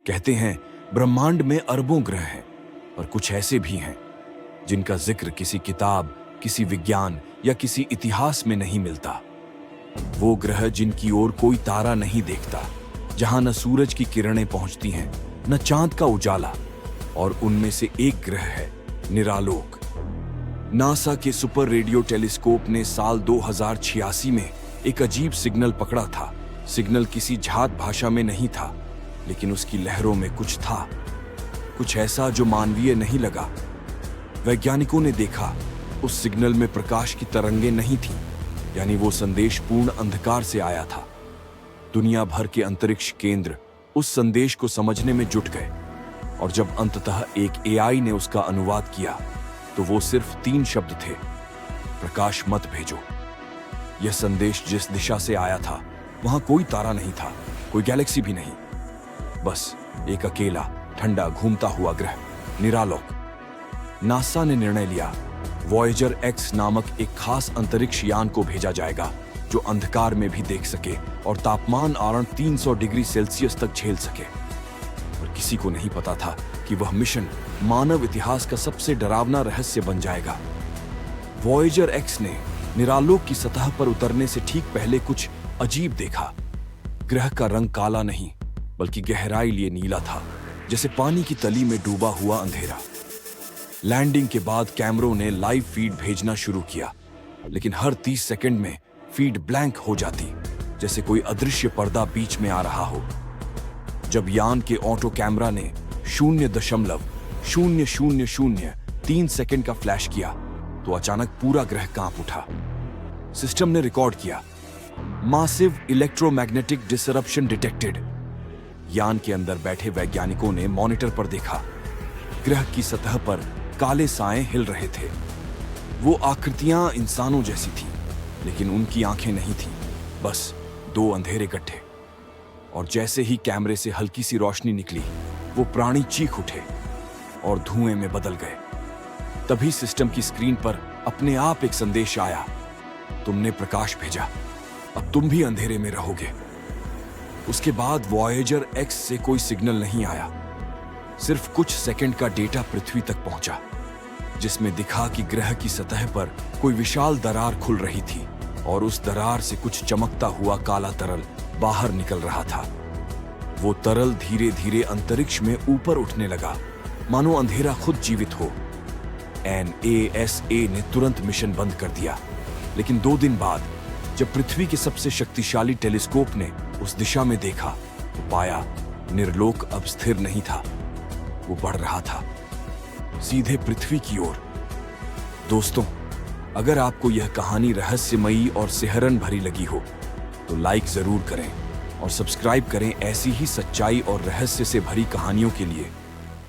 कहते हैं ब्रह्मांड में अरबों ग्रह हैं, पर कुछ ऐसे भी हैं जिनका जिक्र किसी किताब, किसी विज्ञान या किसी इतिहास में नहीं मिलता। वो ग्रह जिनकी ओर कोई तारा नहीं देखता, जहां न सूरज की किरणें पहुंचती हैं, न चांद का उजाला। और उनमें से एक ग्रह है निरालोक। नासा के सुपर रेडियो टेलीस्कोप ने साल 2086 में एक अजीब सिग्नल पकड़ा था। सिग्नल किसी झात भाषा में नहीं था, लेकिन उसकी लहरों में कुछ था, कुछ ऐसा जो मानवीय नहीं लगा। वैज्ञानिकों ने देखा उस सिग्नल में प्रकाश की तरंगें नहीं थीं, यानी वो संदेश पूर्ण अंधकार से आया था। दुनिया भर के अंतरिक्ष केंद्र उस संदेश को समझने में जुट गए, और जब अंततः एक एआई ने उसका अनुवाद किया तो वो सिर्फ 3 शब्द थे, प्रकाश मत भेजो। यह संदेश जिस दिशा से आया था वहां कोई तारा नहीं था, कोई गैलेक्सी भी नहीं, बस एक अकेला ठंडा घूमता हुआ ग्रह, निरालोक। नासा ने निर्णय लिया वॉयेजर एक्स नामक एक खास अंतरिक्ष यान को भेजा जाएगा जो अंधकार में भी देख सके और तापमान आरण 300 डिग्री सेल्सियस तक झेल सके। पर किसी को नहीं पता था कि वह मिशन मानव इतिहास का सबसे डरावना रहस्य बन जाएगा। वॉयेजर एक्स ने निरालोक की सतह पर उतरने से ठीक पहले कुछ अजीब देखा। ग्रह का रंग काला नहीं, बल्कि गहराई लिए नीला था, जैसे पानी की तली में डूबा हुआ अंधेरा। लैंडिंग के बाद कैमरों ने लाइव फीड भेजना शुरू किया, लेकिन हर 30 सेकंड में फीड ब्लैंक हो जाती, जैसे कोई अदृश्य पर्दा बीच में आ रहा हो। जब यान के ऑटो कैमरा ने 0.0003 सेकंड का फ्लैश किया तो अचानक पूरा ग्रह कांप उठा। सिस्टम ने रिकॉर्ड किया, मासिव इलेक्ट्रोमैग्नेटिक डिसरप्शन डिटेक्टेड। यान के अंदर बैठे वैज्ञानिकों ने मॉनिटर पर देखा, ग्रह की सतह पर काले साए हिल रहे थे। वो आकृतियां इंसानों जैसी थीं, लेकिन उनकी आंखें नहीं थीं, बस 2 अंधेरे गड्ढे। और जैसे ही कैमरे से हल्की सी रोशनी निकली, वो प्राणी चीख उठे और धुएं में बदल गए। तभी सिस्टम की स्क्रीन पर अपने आप एक संदेश आया, तुमने प्रकाश भेजा, अब तुम भी अंधेरे में रहोगे। उसके बाद वॉयेजर एक्स से कोई सिग्नल नहीं आया, सिर्फ कुछ सेकंड का डेटा पृथ्वी तक पहुंचा, जिसमें दिखा कि ग्रह की सतह पर कोई विशाल दरार खुल रही थी और उस दरार से कुछ चमकता हुआ काला तरल बाहर निकल रहा था। वो तरल धीरे धीरे अंतरिक्ष में ऊपर उठने लगा, मानो अंधेरा खुद जीवित हो। NASA ने तुरंत मिशन बंद कर दिया, लेकिन 2 दिन बाद जब पृथ्वी के सबसे शक्तिशाली टेलीस्कोप ने उस दिशा में देखा तो पाया निरालोक अब स्थिर नहीं था, वो बढ़ रहा था, सीधे पृथ्वी की ओर। दोस्तों, अगर आपको यह कहानी रहस्यमयी और सिहरन भरी लगी हो तो लाइक जरूर करें और सब्सक्राइब करें ऐसी ही सच्चाई और रहस्य से भरी कहानियों के लिए।